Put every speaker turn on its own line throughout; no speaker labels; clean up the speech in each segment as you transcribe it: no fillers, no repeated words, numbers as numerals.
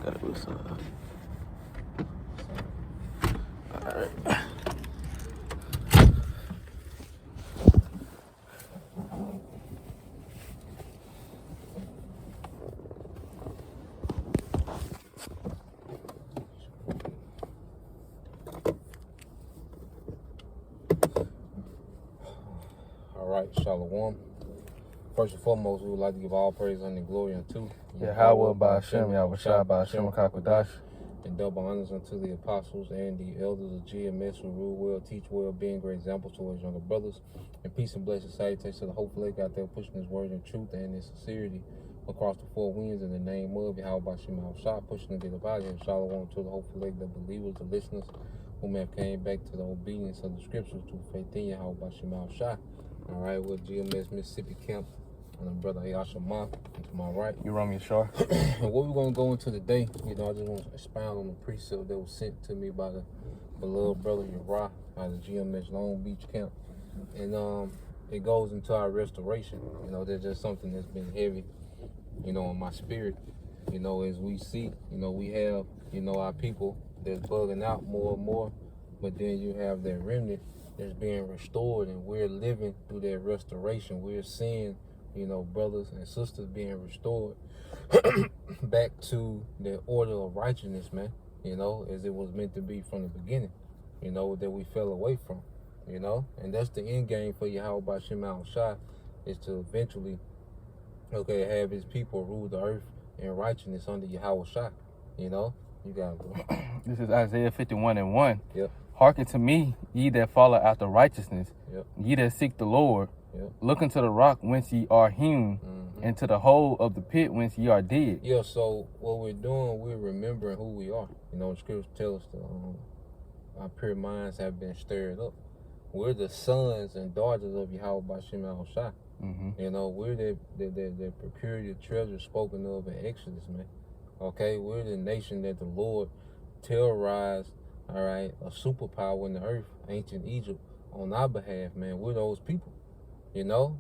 That was alright.
All right, Shalom. First and foremost, we would like to give all praise and glory unto
Yahweh Ba'Shem, Yahushua Ba'Shem Kakwadash,
and double honors unto the apostles and the elders of GMS who rule well, teach well, being great examples to his younger brothers. And peace and blessed salutations to the hopeful leg out there pushing his word in truth and in sincerity across the four winds in the name of Yahweh Ba'Shem Yahushua, pushing to get up out here. Shalom to the hopeful leg, the believers, the listeners who may have came back to the obedience of the scriptures to faith in Yahweh Ba'Shem Yahushua. All right, we're GMS Mississippi Camp. And my brother Ayasha Ma, to my right.
You run me short.
And what we're going to go into today, I just want to expound on the precept that was sent to me by the beloved brother Uriah out of GMS Long Beach Camp. And it goes into our restoration. There's just something that's been heavy, on my spirit. As we see, we have, our people that's bugging out more and more. But then you have that remnant that's being restored, and we're living through that restoration. We're seeing brothers and sisters being restored back to the order of righteousness, man, as it was meant to be from the beginning, that we fell away from, and that's the end game for Yahweh Ba'Shem Yahushua, is to eventually, have his people rule the earth in righteousness under Yahweh Shah, you got it, bro.
This is Isaiah 51:1.
Yep.
Hearken to me, ye that follow after righteousness,
Yep.
ye that seek the Lord.
Yep.
Look unto the rock whence ye are hewn, and to the hole of the pit whence ye are dead.
Yeah, so what we're doing, we're remembering who we are. The scriptures tell us our pure minds have been stirred up. We're the sons and daughters of Yahweh Ba'Shem Yahushua. We're the peculiar treasure spoken of in Exodus, man. Okay, we're the nation that the Lord terrorized, all right, a superpower in the earth, ancient Egypt, on our behalf, man. We're those people.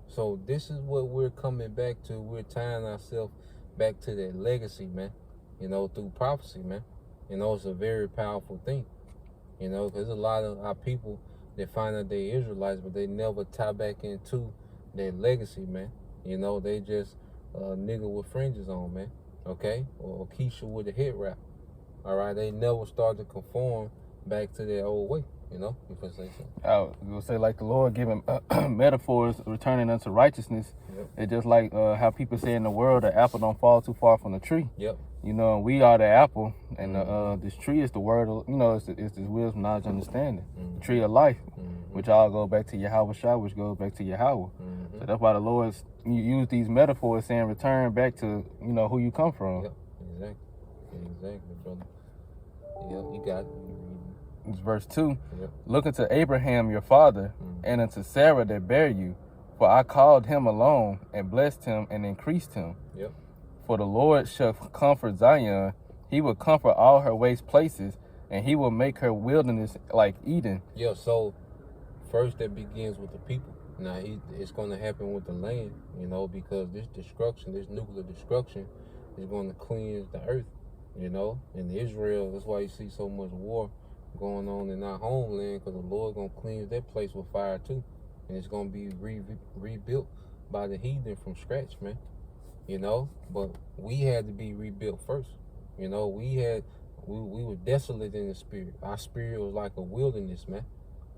So this is what we're coming back to. We're tying ourselves back to that legacy, man, through prophecy, man. It's a very powerful thing, because a lot of our people, they find that they're Israelites, but they never tie back into their legacy, man. They just nigga with fringes on, man, okay? Or Keisha with a head wrap, all right? They never start to conform back to their old way. You can say something.
I will say, like the Lord giving metaphors returning unto righteousness.
Yep.
It's just like how people say in the world, the apple don't fall too far from the tree.
Yep.
We are the apple, and this tree is the word of, it's this wisdom, knowledge, understanding. The tree of life, which all go back to Yahweh Shah, which goes back to Yahweh. So that's why the Lord use these metaphors saying return back to, who you come from.
Yep, exactly, brother. Yep, you got it.
It's verse 2.
Yep.
Look unto Abraham your father, and unto Sarah that bare you, for I called him alone, and blessed him, and increased him.
Yep.
For the Lord shall comfort Zion, he will comfort all her waste places, and he will make her wilderness like Eden.
Yeah, so first that begins with the people. Now it's going to happen with the land, because this destruction, this nuclear destruction, is going to cleanse the earth, in Israel. That's why you see so much war going on in our homeland, because the Lord gonna cleanse that place with fire too, and it's gonna be rebuilt by the heathen from scratch, man. But we had to be rebuilt first. We were desolate in the spirit. Our spirit was like a wilderness, man,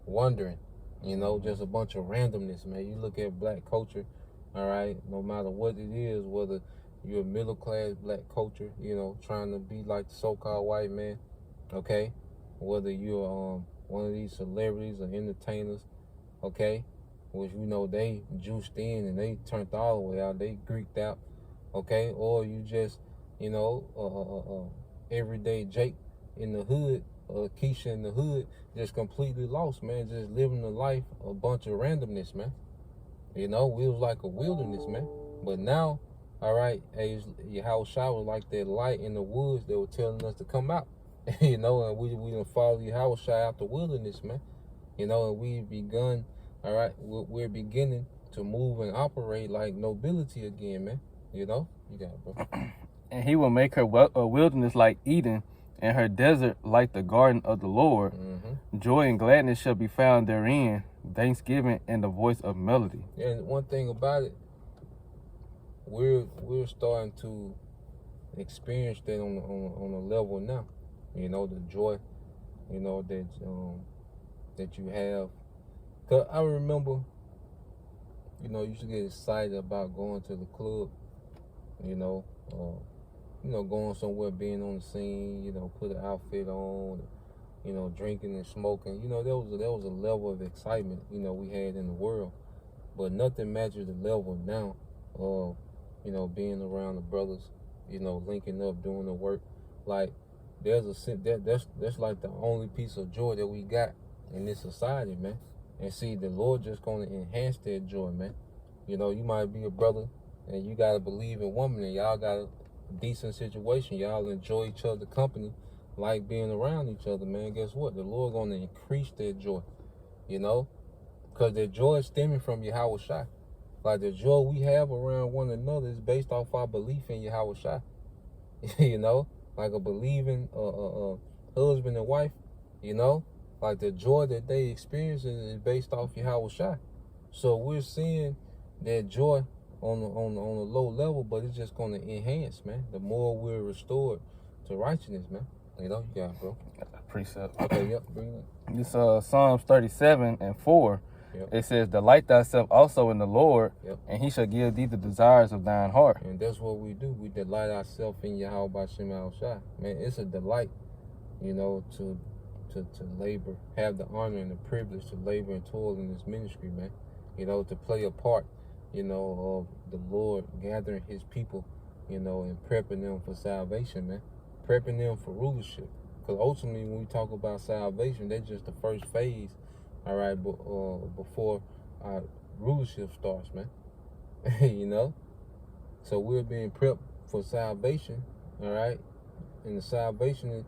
wandering. Just a bunch of randomness, man. You look at black culture, all right, no matter what it is, whether you're a middle class black culture, trying to be like the so-called white man, okay, whether you're one of these celebrities or entertainers, okay, which they juiced in and they turned all the way out, they Greeked out, okay, or you just, everyday Jake in the hood, Keisha in the hood, just completely lost, man, just living the life, a bunch of randomness, man. We was like a wilderness, man. But now, all right, Yahweh Shah was like that light in the woods that were telling us to come out. And we done follow Yahweh Shah out the wilderness, man. And we've begun, all right, we're beginning to move and operate like nobility again, man. You got it, bro.
And he will make her a wilderness like Eden, and her desert like the garden of the Lord. Joy and gladness shall be found therein, thanksgiving and the voice of melody.
And one thing about it, we're starting to experience that on a level now. You know, the joy, you know, that you have. 'Cause I remember, you know, you used to get excited about going to the club, you know, going somewhere, being on the scene, you know, put an outfit on, you know, drinking and smoking. You know, there was a level of excitement, you know, we had in the world. But nothing matches the level now of, you know, being around the brothers, you know, linking up, doing the work. Like, that's like the only piece of joy that we got in this society, man. And see, the Lord just gonna enhance that joy, man. You know, you might be a brother and you gotta believe in woman and y'all got a decent situation. Y'all enjoy each other's company, like being around each other, man. Guess what? The Lord gonna increase that joy, you know? Because that joy is stemming from Yahweh Shai. Like, the joy we have around one another is based off our belief in Yahweh Shai. You know? Like a believing husband and wife, you know? Like, the joy that they experience is based off Yahweh Shai. So we're seeing that joy on a low level, but it's just going to enhance, man. The more we're restored to righteousness, man. You know, you got it, bro.
Precept.
Okay, yep, bring it.
This Psalms 37:4.
Yep.
It says, delight thyself also in the Lord,
Yep.
and he shall give thee the desires of thine heart.
And that's what we do. We delight ourselves in Yahweh B'Shem Al-Shai. Man, it's a delight, you know, to labor, have the honor and the privilege to labor and toil in this ministry, man. You know, to play a part, you know, of the Lord gathering his people, you know, and prepping them for salvation, man. Prepping them for rulership. Because ultimately, when we talk about salvation, that's just the first phase, all right, before our rulership starts, man. You know? So we're being prepped for salvation, all right? And the salvation,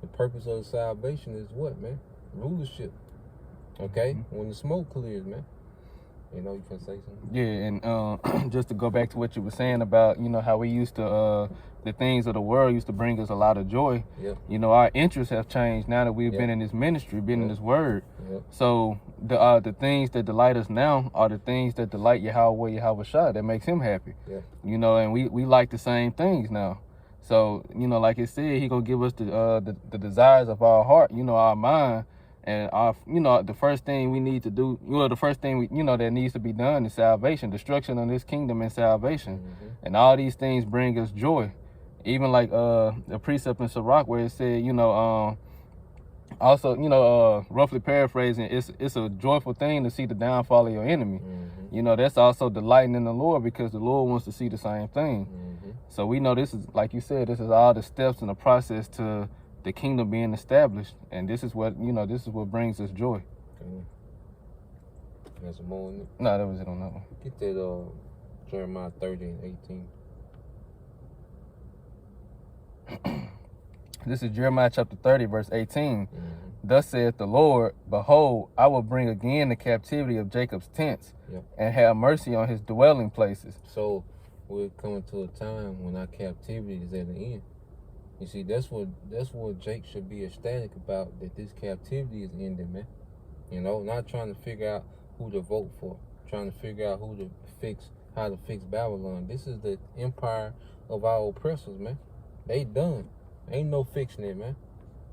the purpose of the salvation is what, man? Rulership. Okay? When the smoke clears, man. You know, you can say something?
Yeah, and just to go back to what you were saying about, you know, how we used to, the things of the world used to bring us a lot of joy.
Yep.
You know, our interests have changed now that we've
Yep.
been in this ministry, been in this word.
Yep.
So the things that delight us now are the things that delight Yahweh Shai, that makes him happy.
Yep.
You know, and we like the same things now. So, you know, like it said, he gonna give us the desires of our heart, you know, our mind. And our, you know, the first thing we need to do, you know, the first thing we, you know, that needs to be done is salvation, destruction of this kingdom and salvation. And all these things bring us joy. Even like the precept in Sirach where it said, you know, also, you know, roughly paraphrasing, it's a joyful thing to see the downfall of your enemy. You know, that's also delighting in the Lord because the Lord wants to see the same thing. So we know this is, like you said, this is all the steps in the process to the kingdom being established, and this is what, you know, this is what brings us joy.
Okay. Got some more in it?
No, that was it on that one.
Get that Jeremiah 30:18.
This is Jeremiah chapter 30, verse 18. Thus saith the Lord, behold, I will bring again the captivity of Jacob's tents, and have mercy on his dwelling places.
So we're coming to a time when our captivity is at the end. You see, that's what Jake should be ecstatic about, that this captivity is ending, man. You know, not trying to figure out who to vote for, trying to figure out how to fix Babylon. This is the empire of our oppressors, man. They done. Ain't no fixing it, man.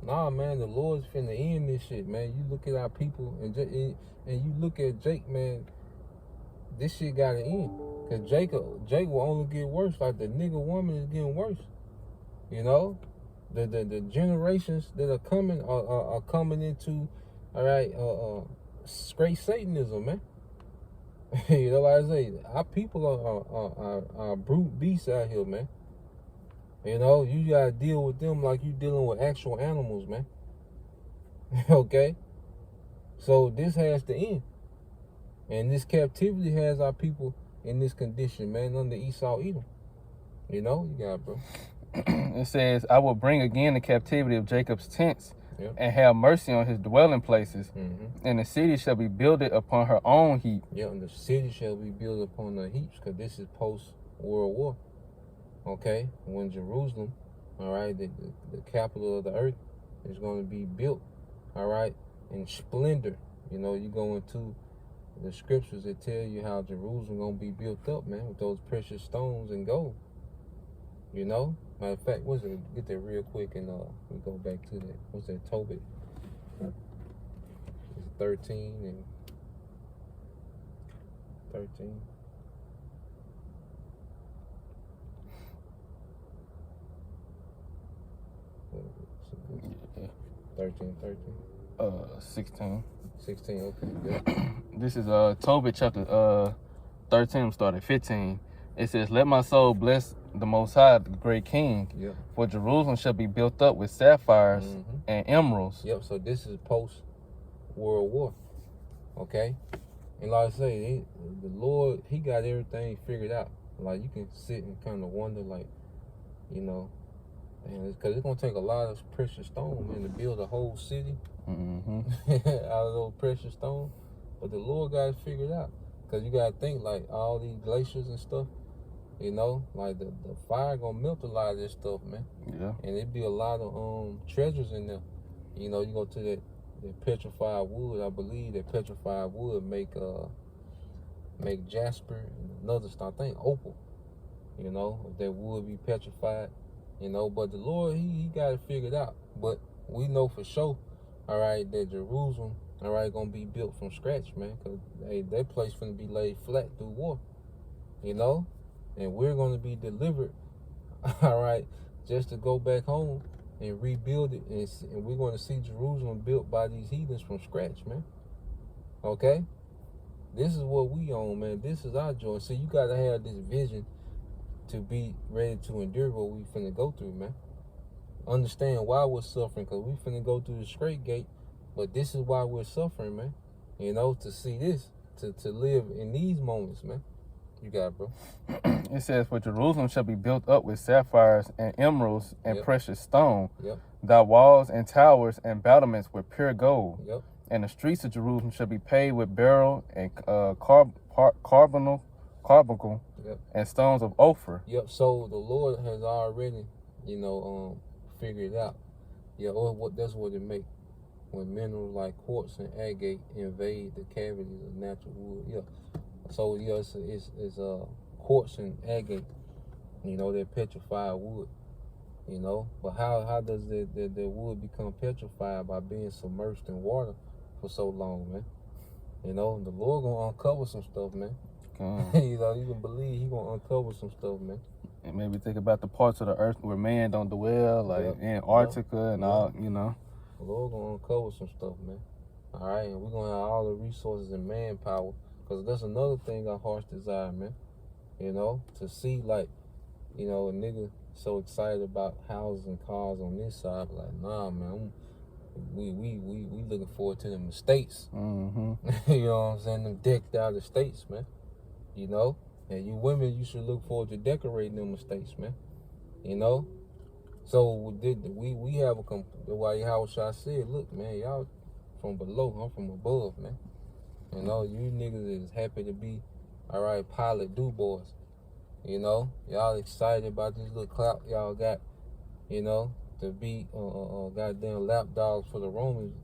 Nah, man, the Lord's finna end this shit, man. You look at our people and you look at Jake, man. This shit gotta end. Cause Jake will only get worse. Like, the nigga woman is getting worse. You know, the generations that are coming are coming into, all right, straight Satanism, man. You know what I say? Our people are brute beasts out here, man. You know, you gotta deal with them like you dealing with actual animals, man. Okay? So this has to end. And this captivity has our people in this condition, man, under Esau Edom. You know, you got it, bro.
It says, I will bring again the captivity of Jacob's tents, and have mercy on his dwelling places, and the city shall be builded upon her own heap.
Yeah, and the city shall be built upon the heaps, because this is post-World War. okay, when Jerusalem, all right, the capital of the earth, is going to be built, all right, in splendor. You know, you go into the scriptures that tell you how Jerusalem going to be built up, man, with those precious stones and gold. You know? Matter of fact, what's it? Get that real quick and we go back to that. What's that? Tobit. It's 13 and 13.
Yeah.
13.
16.
16, okay, good.
This is Tobit chapter 13, started 15. It says, "Let my soul bless the Most High, the great King,
Yep.
for Jerusalem shall be built up with sapphires and emeralds."
Yep, so this is post-World War, okay? And like I say, the Lord, he got everything figured out. Like, you can sit and kind of wonder, like, you know, because it's going to take a lot of precious stone, man, to build a whole city out of those precious stones. But the Lord got it figured out. Because you got to think, like, all these glaciers and stuff, you know, like the fire going to melt a lot of this stuff, man.
Yeah.
And it'd be a lot of treasures in there. You know, you go to that petrified wood. I believe that petrified wood make jasper and another stuff. I think opal. You know, if that wood be petrified. You know, but the Lord, he got it figured out. But we know for sure, all right, that Jerusalem, all right, gonna be built from scratch, man. Cause that place gonna be laid flat through war. You know, and we're gonna be delivered, all right, just to go back home and rebuild it, and we're gonna see Jerusalem built by these heathens from scratch, man. Okay, this is what we own, man. This is our joy. So you gotta have this vision to be ready to endure what we finna go through, man. Understand why we're suffering, because we finna go through the straight gate, but this is why we're suffering, man. You know, to see this, to live in these moments, man. You got it, bro.
It says, "For Jerusalem shall be built up with sapphires and emeralds and precious stone.
Yep.
Thy walls and towers and battlements with pure gold.
Yep.
And the streets of Jerusalem shall be paved with beryl and carbuncle and stones of Ophir."
Yep. So the Lord has already, you know, figured it out. Yeah. Or that's what it make when minerals like quartz and agate invade the cavities of natural wood. Yeah. So yeah, it's quartz and agate. You know, that petrified wood. You know, but how does the wood become petrified? By being submerged in water for so long, man. You know, the Lord gonna uncover some stuff, man. You know, you can believe he gonna uncover some stuff, man.
And maybe think about the parts of the earth where man don't dwell, like Antarctica and all, you know.
The Lord gonna uncover some stuff, man. All right, and we're gonna have all the resources and manpower, because that's another thing our hearts desire, man. You know, to see, like, you know, a nigga so excited about houses and cars on this side, but like, nah, man, we looking forward to them estates. You know what I'm saying? Them decked out estates, man. You know, and you women, you should look forward to decorating them estates, man. You know, so we have why Yahushua said, look, man, y'all from below, I'm from above, man. You know, you niggas is happy to be, all right, pilot do boys. You know, y'all excited about this little clout y'all got, you know, to be goddamn lap dogs for the Romans.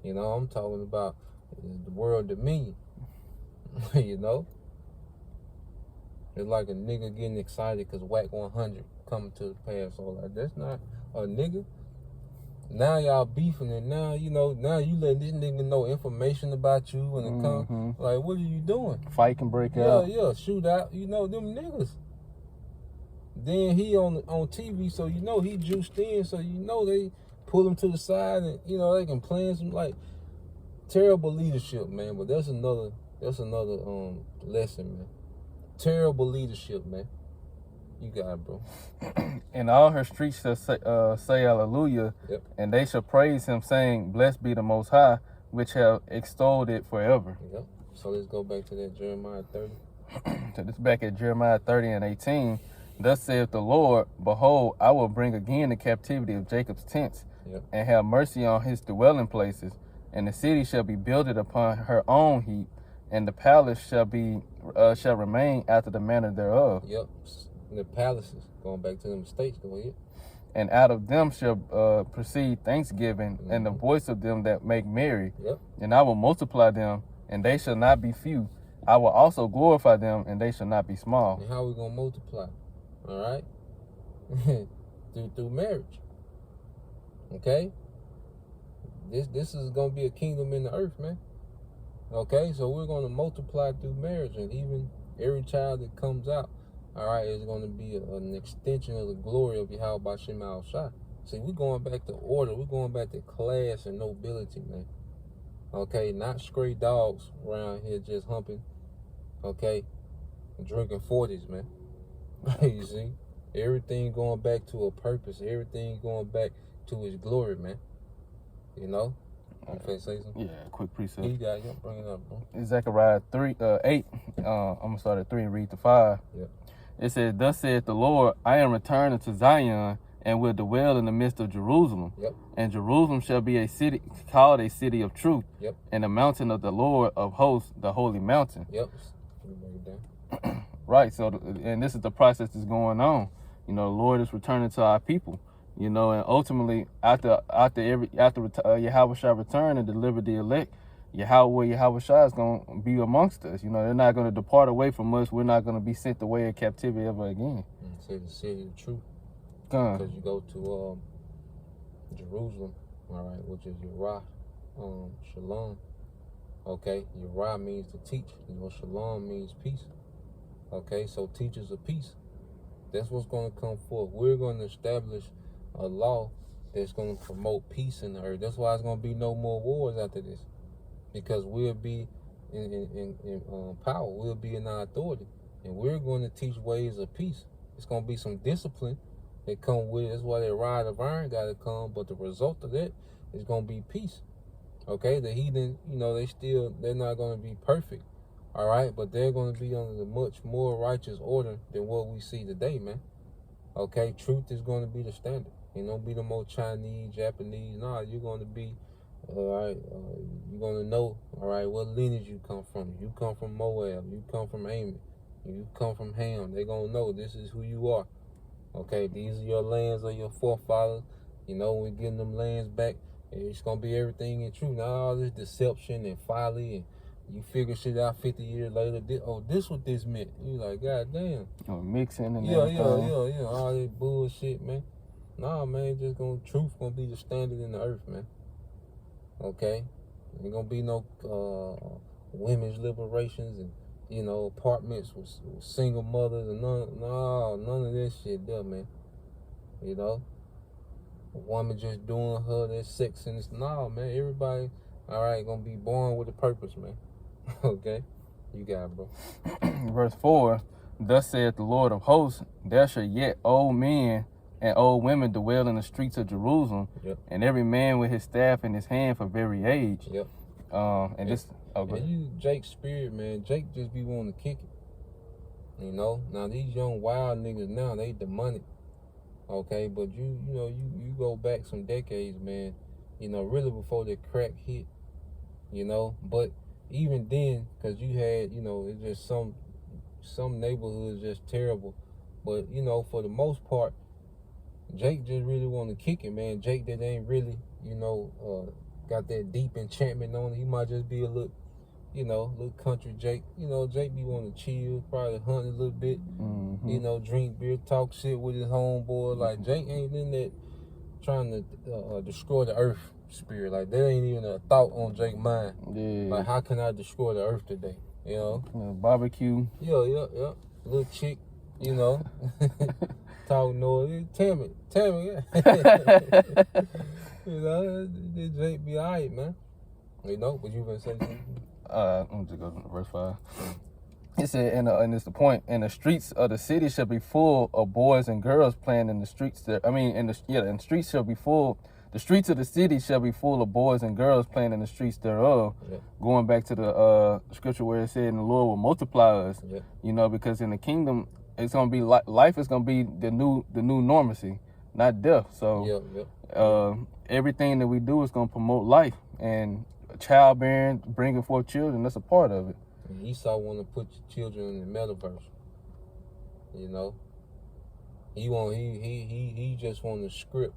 You know, I'm talking about the world dominion. You know, it's like a nigga getting excited because WAC 100 coming to the pass. So like, that's not a nigga. Now y'all beefing, and now, you know, now you letting this nigga know information about you when it comes. Like, what are you doing?
Fight can break out.
Yeah, shoot out. You know, them niggas. Then he on TV, so you know he juiced in, so you know they pull him to the side, and you know they can plan some like terrible leadership, man. But that's another lesson, man. Terrible leadership, man. You got it, bro.
And all her streets shall say hallelujah, and they shall praise him, saying, "Blessed be the Most High, which have extolled it forever."
Yep. So let's go back to that Jeremiah 30.
So this back at Jeremiah 30 and 18. "Thus saith the Lord, Behold, I will bring again the captivity of Jacob's tents, and have mercy on his dwelling places. And the city shall be builded upon her own heap, and the palace shall remain after the manner thereof."
Yep. the palaces. Going back to them states, go ahead.
And out of them shall proceed thanksgiving, and the voice of them that make merry.
Yep.
And I will multiply them, and they shall not be few. I will also glorify them, and they shall not be small.
And how we gonna multiply? All right, through marriage. Okay. This is gonna be a kingdom in the earth, man. Okay, so we're gonna multiply through marriage, and even every child that comes out, all right, is gonna be an extension of the glory of Yahweh B'Shem Al-Shai. See, we're going back to order. We're going back to class and nobility, man. Okay, not stray dogs around here just humping. Okay, drinking 40s, man. You see, everything going back to a purpose. Everything going back to His glory, man. You know. You finna say something?
Yeah, quick precept.
You got it. Bring it up, bro.
Zechariah 8. I'm gonna start at 3 and read to 5.
Yep.
It says, "Thus saith the Lord, I am returning to Zion, and will dwell in the midst of Jerusalem.
Yep.
And Jerusalem shall be a city called a city of truth.
Yep.
And the mountain of the Lord of hosts, the holy mountain."
Yep. Let me bring it down.
Right. So, and this is the process that's going on. You know, the Lord is returning to our people. You know, and ultimately, after Yahweh shall return and deliver the elect, Yahweh Shai is going to be amongst us. You know, they're not going to depart away from us. We're not going to be sent away in captivity ever again.
Say the city of truth.
Gone.
Because you go to Jerusalem, all right, which is Yerah, Shalom. Okay, Yerah means to teach. You know, Shalom means peace. Okay, so teachers of peace. That's what's going to come forth. We're going to establish a law that's going to promote peace in the earth. That's why there's going to be no more wars after this, because we'll be in power. We'll be in our authority, and we're going to teach ways of peace. It's going to be some discipline that come with it. That's why that rod of iron got to come, but the result of that is going to be peace. Okay, the heathen, you know, they're not going to be perfect, all right, but they're going to be under a much more righteous order than what we see today, man. Okay, truth is going to be the standard. You don't be the more Chinese, Japanese. Nah, you're going to be, all right, you're going to know, all right, what lineage you come from. You come from Moab. You come from Ammon. You come from Ham. They're going to know this is who you are. Okay, these are your lands of your forefathers. You know, we're getting them lands back. It's going to be everything in truth. Not all this deception and folly, and you figure shit out 50 years later. This what this meant. You like, God damn.
Oh, mixing and
Yeah. All that bullshit, man. Nah, man, truth gonna be the standard in the earth, man. Okay? Ain't gonna be no women's liberations and, you know, apartments with single mothers and none of that shit there, man. You know? A woman just doing that sex and it's, nah, man, everybody, all right, gonna be born with a purpose, man. Okay? You got it, bro.
Verse 4, "Thus saith the Lord of hosts, there shall yet old men and old women dwell in the streets of Jerusalem,
Yep.
and every man with his staff in his hand for very age."
Yep.
And
you, Jake's spirit, man, Jake just be wanting to kick it. You know? Now, these young wild niggas now, they demonic. Okay? But you go back some decades, man, you know, really before the crack hit, you know? But even then, because you had, you know, it's just some neighborhoods just terrible. But, you know, for the most part, Jake just really want to kick it, man. Jake that ain't really, you know, got that deep enchantment on it. He might just be a little, you know, little country Jake. You know, Jake be wanting to chill, probably hunt a little bit, you know, drink beer, talk shit with his homeboy. Like, Jake ain't in that trying to destroy the earth spirit. Like, that ain't even a thought on Jake's mind.
Yeah.
Like, how can I destroy the earth today? You know?
Barbecue.
Yeah. Little chick, you know. Talk noise. Tell me. You know, this Jake be alright, man. You know, but you been saying something?
Let me just go to verse 5. It said, and it's the point, "And the streets of the city shall be full of boys and girls playing in the streets there." And the streets shall be full. The streets of the city shall be full of boys and girls playing in the streets thereof. Yeah. Going back to the scripture where it said, "And the Lord will multiply us." Yeah. You know, because in the kingdom, it's gonna be life is gonna be the new normalcy, not death. So everything that we do is gonna promote life, and childbearing, bringing forth children, that's a part of it.
Esau want to put children in the metaverse. You know, He just want to script,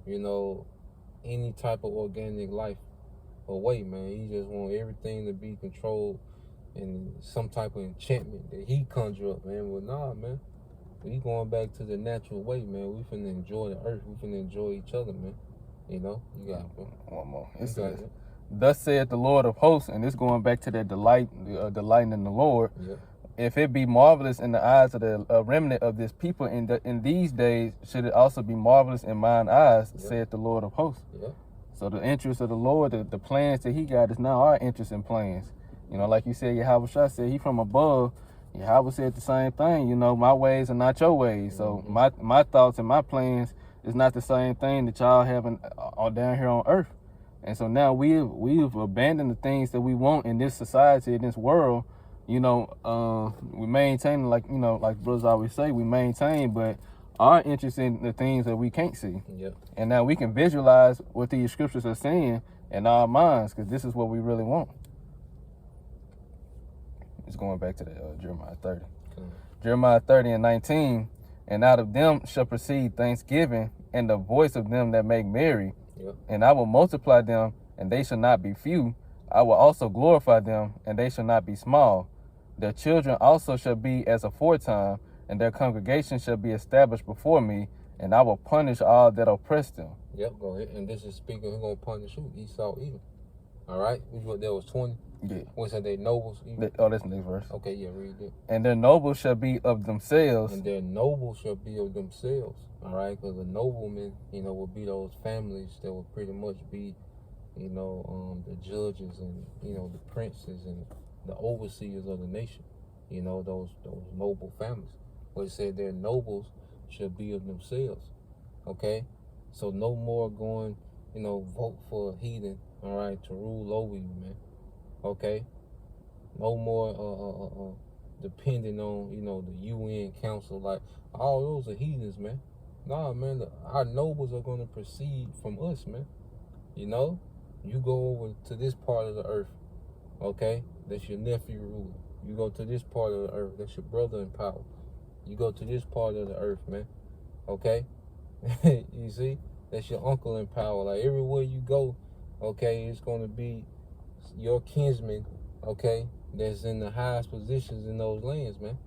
you know, any type of organic life away, man. He just want everything to be controlled and some type of enchantment that he conjure up, man. Well, nah, man. We going back to the natural way, man. We finna enjoy the earth. We finna enjoy each other, man. You know, you got it, bro.
One more. It says, "Thus saith the Lord of hosts," and this going back to that delighting in the Lord.
Yep.
"If it be marvelous in the eyes of the remnant of this people in these days, should it also be marvelous in mine eyes,
Yep.
saith the Lord of hosts."
Yep.
So the interest of the Lord, the plans that he got is now our interest and plans. You know, like you said, Yahweh Shah said he from above. Yahweh said the same thing. You know, my ways are not your ways. So my thoughts and my plans is not the same thing that y'all having down here on earth. And so now we've abandoned the things that we want in this society, in this world. You know, we maintain, like, you know, like brothers always say, we maintain, but our interest in the things that we can't see.
Yep.
And now we can visualize what these scriptures are saying in our minds, because this is what we really want. It's going back to the Jeremiah 30.
Okay.
Jeremiah 30 and 19, "And out of them shall proceed thanksgiving and the voice of them that make merry.
Yep.
And I will multiply them, and they shall not be few. I will also glorify them, and they shall not be small. Their children also shall be as aforetime, and their congregation shall be established before me, and I will punish all that oppress them."
Yep, go ahead. And this is speaking, who's going to punish who? Esau, Edom. All right? That was 20.
Yeah.
What said they nobles?
That's the next verse.
Okay, yeah, read it.
"And their nobles shall be of themselves."
And their nobles shall be of themselves. All right? Because the noblemen, you know, will be those families that will pretty much be, you know, the judges and, you know, the princes and the overseers of the nation. You know, those noble families. But it said their nobles shall be of themselves. Okay? So no more going, you know, vote for a heathen, all right, to rule over you, man. Okay? No more depending on, you know, the UN council. Like, all those are heathens, man. Nah, man, our nobles are going to proceed from us, man. You know? You go over to this part of the earth, okay? That's your nephew ruler. You go to this part of the earth. That's your brother in power. You go to this part of the earth, man. Okay? You see? That's your uncle in power. Like, everywhere you go, okay, it's going to be your kinsman, okay, that's in the highest positions in those lands, man.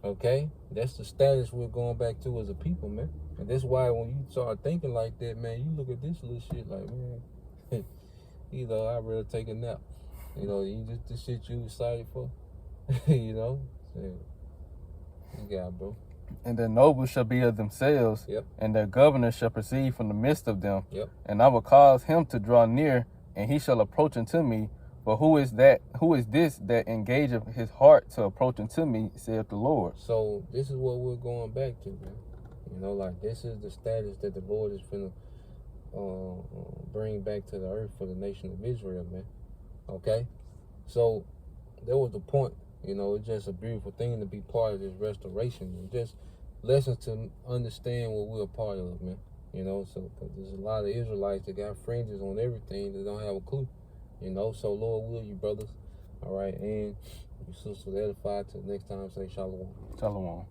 Okay? That's the status we're going back to as a people, man. And that's why when you start thinking like that, man, you look at this little shit like, man, you know, I'd rather take a nap. You know, you just the shit you excited for. You know? So, you got it, bro.
"And their nobles shall be of themselves,
Yep.
and their governor shall proceed from the midst of them.
Yep.
And I will cause him to draw near, and he shall approach unto me. For who is this that engageth his heart to approach unto me, saith the Lord."
So this is what we're going back to, man. You know, like, this is the status that the Lord is finna bring back to the earth for the nation of Israel, man. Okay? So there was the point. You know, it's just a beautiful thing to be part of this restoration. And just lessons to understand what we're a part of, man. You know, so cause there's a lot of Israelites that got fringes on everything that don't have a clue. You know, so Lord will you, brothers. All right, and your sisters edified. Till next time, say shalom.
Shalom.